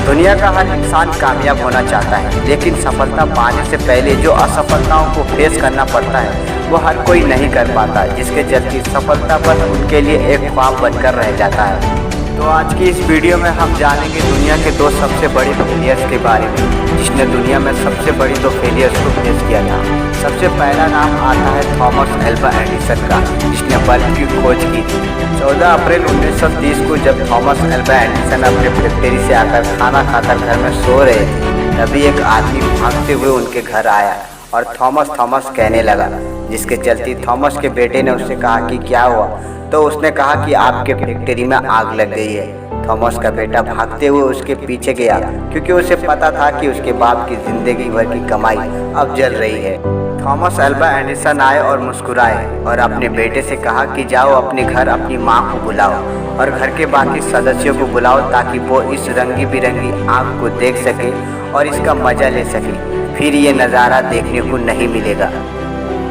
दुनिया का हर इंसान कामयाब होना चाहता है, लेकिन सफलता पाने से पहले जो असफलताओं को फेस करना पड़ता है वो हर कोई नहीं कर पाता, जिसके चलते सफलता बस उनके लिए एक ख्वाब बनकर रह जाता है। तो आज की इस वीडियो में हम जानेंगे दुनिया के दो सबसे बड़ी फेलियर्स के बारे में, जिसने दुनिया में सबसे बड़ी दो फेलियर्स को फेस किया था। सबसे पहला नाम आता है थॉमस अल्वा एडिसन का, जिसने बल्ब की खोज की थी। 14 अप्रैल 1930 को जब थॉमस अल्वा एडिसन अपने फैक्ट्री से आकर खाना खाकर घर में सो रहे थे, तभी एक आदमी भागते हुए उनके घर आया और थॉमस थॉमस कहने लगा, जिसके चलते थॉमस के बेटे ने उससे कहा कि क्या हुआ। तो उसने कहा कि आपके फैक्ट्री में आग लग गई है। थॉमस का बेटा भागते हुए उसके पीछे गया, क्योंकि उसे पता था कि उसके बाप की जिंदगी भर की कमाई अब जल रही है। थॉमस अल्वा एडिसन आए और मुस्कुराए और अपने बेटे से कहा कि जाओ अपने घर अपनी माँ को बुलाओ और घर के बाकी सदस्यों को बुलाओ, ताकि वो इस रंगी बिरंगी आग को देख सके और इसका मजा ले सके। फिर ये नज़ारा देखने को नहीं मिलेगा।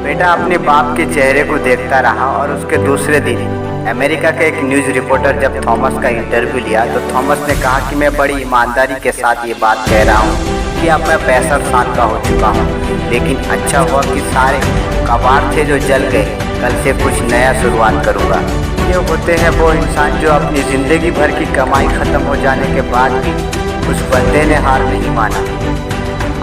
बेटा अपने बाप के चेहरे को देखता रहा और उसके दूसरे दिन अमेरिका के एक न्यूज़ रिपोर्टर जब थॉमस का इंटरव्यू लिया तो थॉमस ने कहा कि मैं बड़ी ईमानदारी के साथ ये बात कह रहा हूँ कि अब मैं 65 साल का हो चुका हूँ, लेकिन अच्छा हुआ कि सारे कबाड़ थे जो जल गए, कल से कुछ नया शुरुआत करूँगा। ये होते हैं वो इंसान जो अपनी ज़िंदगी भर की कमाई ख़त्म हो जाने के बाद भी उस बंदे ने हार नहीं माना।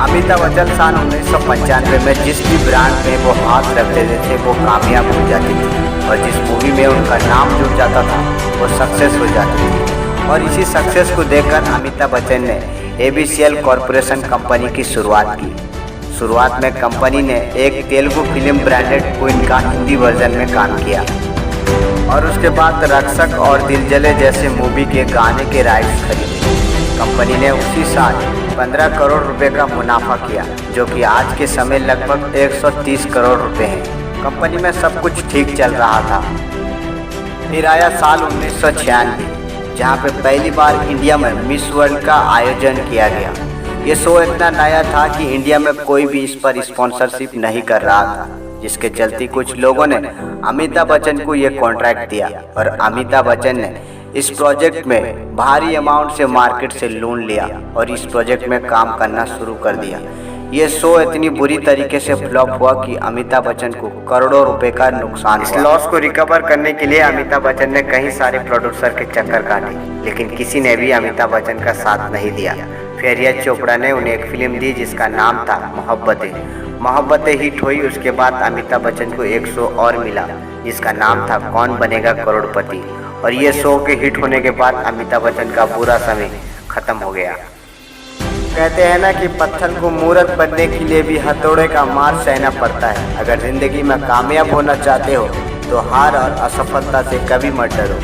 अमिताभ बच्चन साल 1995 में जिस भी ब्रांड में वो हाथ रख देते थे वो कामयाब हो जाती थी, और जिस मूवी में उनका नाम जुड़ जाता था वो सक्सेस हो जाती थी। और इसी सक्सेस को देखकर अमिताभ बच्चन ने ABCL कॉरपोरेशन कंपनी की शुरुआत की। शुरुआत में कंपनी ने एक तेलुगु फिल्म ब्रांडेड क्वीन का हिंदी वर्जन में काम किया, और उसके बाद रक्षक और दिल जले जैसे मूवी के गाने के राइट्स खरीदे। कंपनी ने उसी साल 15 करोड़ रुपए का मुनाफा किया, जो कि आज के समय लगभग 130 करोड़ रुपए है। कंपनी में सब कुछ ठीक चल रहा था। फिर आया साल 1996, जहां पे पहली बार इंडिया में मिस वर्ल्ड का आयोजन किया गया। ये शो इतना नया था कि इंडिया में कोई भी इस पर स्पॉन्सरशिप नहीं कर रहा था, जिसके चलते कुछ लोगों ने अमिताभ बच्चन को ये कॉन्ट्रैक्ट दिया, और अमिताभ बच्चन ने इस प्रोजेक्ट में भारी अमाउंट से मार्केट से लोन लिया और इस प्रोजेक्ट में काम करना शुरू कर दिया। ये शो इतनी बुरी तरीके से फ्लॉप हुआ कि अमिताभ बच्चन को करोड़ों रुपए का नुकसान हुआ। इस लॉस को रिकवर करने के लिए अमिताभ बच्चन ने कई सारे प्रोड्यूसर के चक्कर काटे, लेकिन किसी ने भी अमिताभ बच्चन का साथ नहीं दिया। फिर यश चोपड़ा ने उन्हें एक फिल्म दी जिसका नाम था मोहब्बतें हिट हुई। उसके बाद अमिताभ बच्चन को एक शो और मिला जिसका नाम था कौन बनेगा करोड़पति, और ये शो के हिट होने के बाद अमिताभ बच्चन का बुरा समय खत्म हो गया। कहते हैं ना कि पत्थर को मूर्त बनने के लिए भी हथौड़े का मार सहना पड़ता है। अगर जिंदगी में कामयाब होना चाहते हो तो हार और असफलता से कभी मत डरो।